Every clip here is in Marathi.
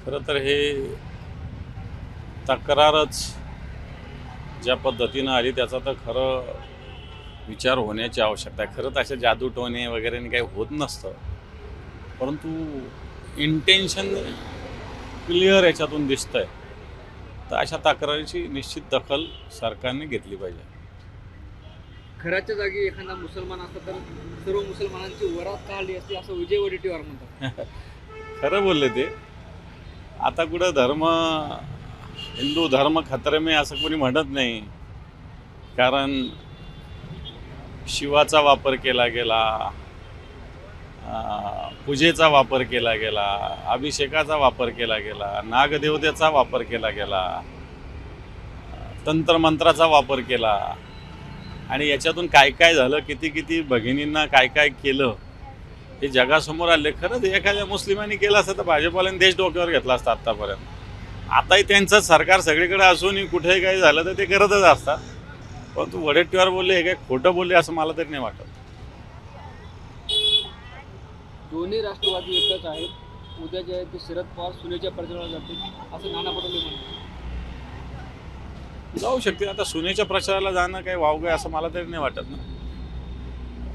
खरं तर हे तक्रारच ज्या पद्धतीनं आली त्याचा तर खरं विचार होण्याची आवश्यकता आहे. खरं तर अशा जादूटोणे वगैरे काही होत नसतं, परंतु इंटेन्शन क्लिअर याच्यातून दिसतंय. तर अशा तक्रारीची निश्चित दखल सरकारने घेतली पाहिजे. घराच्या जागी एखादा मुसलमान असता तर सर्व मुसलमानांची वरात काढली असती असं विजय वडेट्टीवार म्हणतात. खरं बोलले ते. आता कुठं हिंदू धर्म खतरे में असं कोणी म्हणत नाही. कारण शिवाचा वापर केला गेला, पूजेचा वापर केला गेला, अभिषेकाचा वापर केला गेला, नागदेवतेचा वापर केला गेला, तंत्रमंत्राचा वापर केला. आणि याच्यातून काय काय झालं, किती किती भगिनींना काय काय केलं हे जगासमोर आले. खरंच एखाद्या मुस्लिमांनी केलं असतं तर भाजपवाल्यांनी देश डोक्यावर घेतला असता आत्तापर्यंत. आताही त्यांचं सरकार सगळीकडे असूनही कुठेही काही झालं तर ते करतच असतात. परंतु वडेट्टीवार बोलले हे काय खोटं बोलले असं मला तरी नाही वाटत. दोन्ही राष्ट्रवादी एकच आहेत. उद्या जे आहे ते शरद पवार सुनेच्या प्रचाराला जातील असं नाना पटोले म्हणतात. जाऊ शकते. आता सुनेच्या प्रचाराला जाणं काही वावगं आहे असं मला तरी नाही वाटत ना.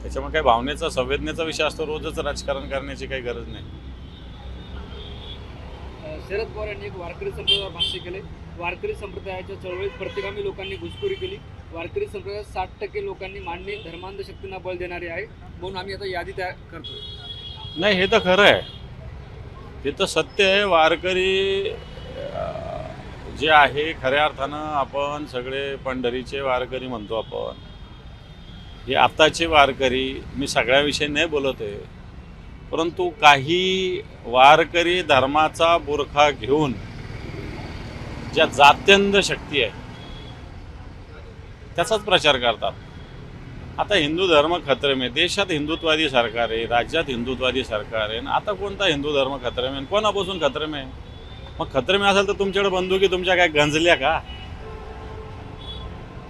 त्याच्यामुळे काही भावनेचा संवेदनेचा विषय असतो. रोजच राजकारण करण्याची काही गरज नाही. शरद पवार यांनी एक वारकरी संप्रदायावर भाष्य केले. वारकरी संप्रदायाच्या चळवळीत प्रतिगामी लोकांनी घुसखोरी केली. वारकरी संप्रदायात 60% लोकांनी मांडणी धर्मांध शक्तींना बळ देणारी आहे, म्हणून आम्ही आता यादी तयार करतोय. नाही, हे तर खरं आहे. हे तर सत्य आहे. वारकरी जे आहे खऱ्या अर्थानं आपण सगळे पंढरीचे वारकरी म्हणतो आपण. हे आताचे वारकरी, मी सगळ्याविषयी नाही बोलत आहे, परंतु काही वारकरी धर्माचा बुरखा घेऊन ज्या जात्यंध शक्ती आहे त्याचाच प्रचार करतात. आता हिंदू धर्म खतरे में, देशात हिंदुत्वादी सरकार आहे, राज्यात हिंदुत्वादी सरकार आहे. आता कोणता हिंदू धर्म खतरे में, कोणापासून खतरे में? मग खतरे में असेल तर तुमच्याकडे बंदुकी तुमच्या काय गंजल्या का?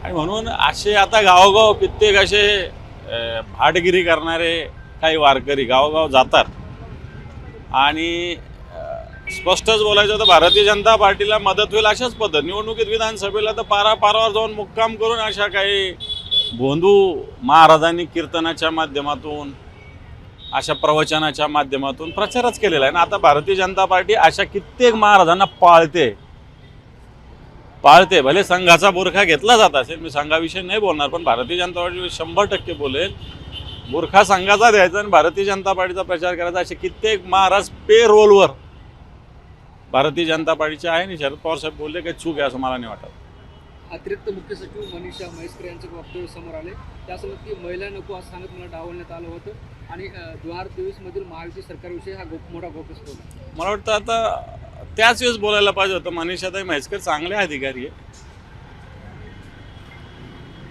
आणि म्हणून असे आता गावोगाव कित्येक असे भाटगिरी करणारे काही वारकरी गावोगाव जातात. आणि स्पष्टच बोलायचं तर भारतीय जनता पार्टीला मदत होईल अशाच पद्धत निवडणुकीत विधानसभेला तर पारावर जाऊन मुक्काम करून अशा काही भोंदू महाराजांनी कीर्तनाच्या माध्यमातून, अशा प्रवचनाच्या माध्यमातून प्रचारच केलेला आहे ना. आता भारतीय जनता पार्टी अशा कित्येक महाराजांना पाळते. भले संघाचा बुरखा घेतला जात असेल, मी संघाविषयी नाही बोलणार, पण भारतीय जनता पार्टी 100% बोलेल. बुरखा संघाचा द्यायचा आणि भारतीय जनता पार्टीचा प्रचार करायचा. असे कित्येक महाराज पे रोलवर भारतीय जनता पार्टीचे आहे. आणि शरद पवार साहेब बोलले काही चूक आहे असं मला नाही वाटत. अतिरिक्त मुख्य सचिव मनीषा म्हैसकर यांचे वक्तव्य समोर आले. त्यासोबत की महिला नको असं सांगत मला डावलण्यात आलं होतं आणि 2023 मधील महायुती सरकारविषयी हा मोठा गौप्यस्फोट होता. मला वाटतं आता त्याच वेळेस बोलायला पाहिजे होतं. मनीषाताई म्हैसकर चांगले अधिकारी आहे,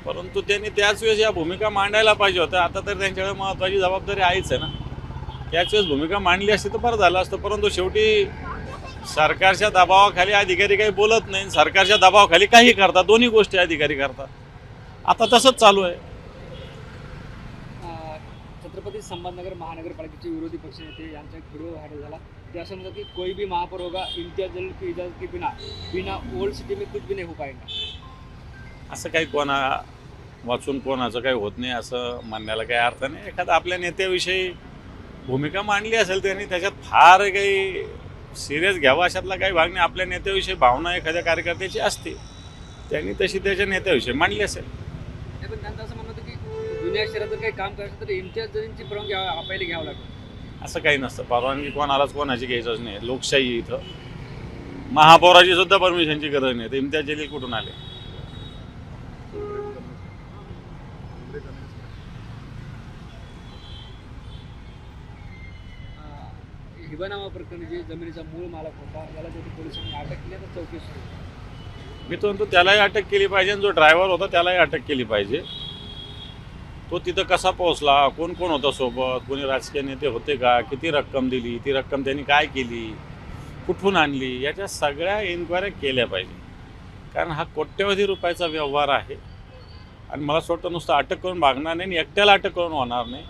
परंतु त्यांनी त्याच वेळेस या भूमिका मांडायला पाहिजे होत्या. आता तर त्यांच्याकडे महत्त्वाची जबाबदारी आहेच आहे ना. त्याच वेळेस भूमिका मांडली असती तर बरं झालं असतं. परंतु शेवटी सरकारच्या दबावाखाली अधिकारी काही बोलत नाही, सरकारच्या दबावाखाली काही करतात. दोन्ही गोष्टी अधिकारी करतात. आता तसंच चालू आहे. छत्रपती संभाजीनगर महानगरपालिकेचे विरोधी पक्षनेते यांचा एक व्हिडिओ व्हायरल झाला. ते असं म्हणतात की कोई भी महापौर होगा इम्तियाज जलील की इजाजत के बिना ओल्ड सिटी में कुछ भी नहीं हो पाएगा. असं काही वाचून कोणाचं काही होत नाही असं म्हणण्याला काही अर्थ नाही. एखादा आपल्या नेत्याविषयी भूमिका मांडली असेल त्यांनी, त्याच्यात फार काही सिरियस घ्यावा अशातला काही भाग नाही. आपल्या नेत्याविषयी भावना एखाद्या कार्यकर्त्याची असते, त्यांनी तशी त्याच्या नेत्याविषयी मांडली असेल. पण त्यांचं असं म्हणणं होतं की जुन्या शहरात जर काही काम करायचं तर इम्तियाज जलीलची परवानगी पहिले घ्यावं लागेल. असं काही नसतं. परवानगी कोणालाच कोणाची घ्यायचंच नाही. लोकशाही इथं महापौराची सुद्धा परमिशनची गरज नाही. तर इम्तियाज जलील कुठून आले? हिबानामा प्रकरणी जे जमिनीचा मूळ मालक होता याला जेव्हा पोलिसांनी अटक केली तर चौकशी सुरू. मी तो म्हणतो त्यालाही अटक केली पाहिजे आणि जो ड्रायव्हर होता त्यालाही अटक केली पाहिजे. तो तिथं कसा पोहोचला, कोण कोण होता सोबत, कोणी राजकीय नेते होते का, किती रक्कम दिली, ती रक्कम त्यांनी काय केली, कुठून आणली, याच्या सगळ्या इन्क्वायऱ्या केल्या पाहिजे. कारण हा कोट्यवधी रुपयाचा व्यवहार आहे आणि मला असं वाटतं नुसतं अटक करून भागणार नाही आणि एकट्याला अटक करून होणार नाही.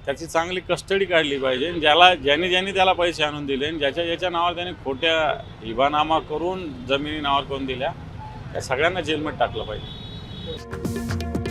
त्याची चांगली कस्टडी काढली पाहिजे. ज्यांनी त्याला पैसे आणून दिले आणि ज्याच्या नावावर त्याने खोट्या हिबानामा करून जमिनी नावावर करून दिल्या, त्या सगळ्यांना जेलमध्ये टाकलं पाहिजे.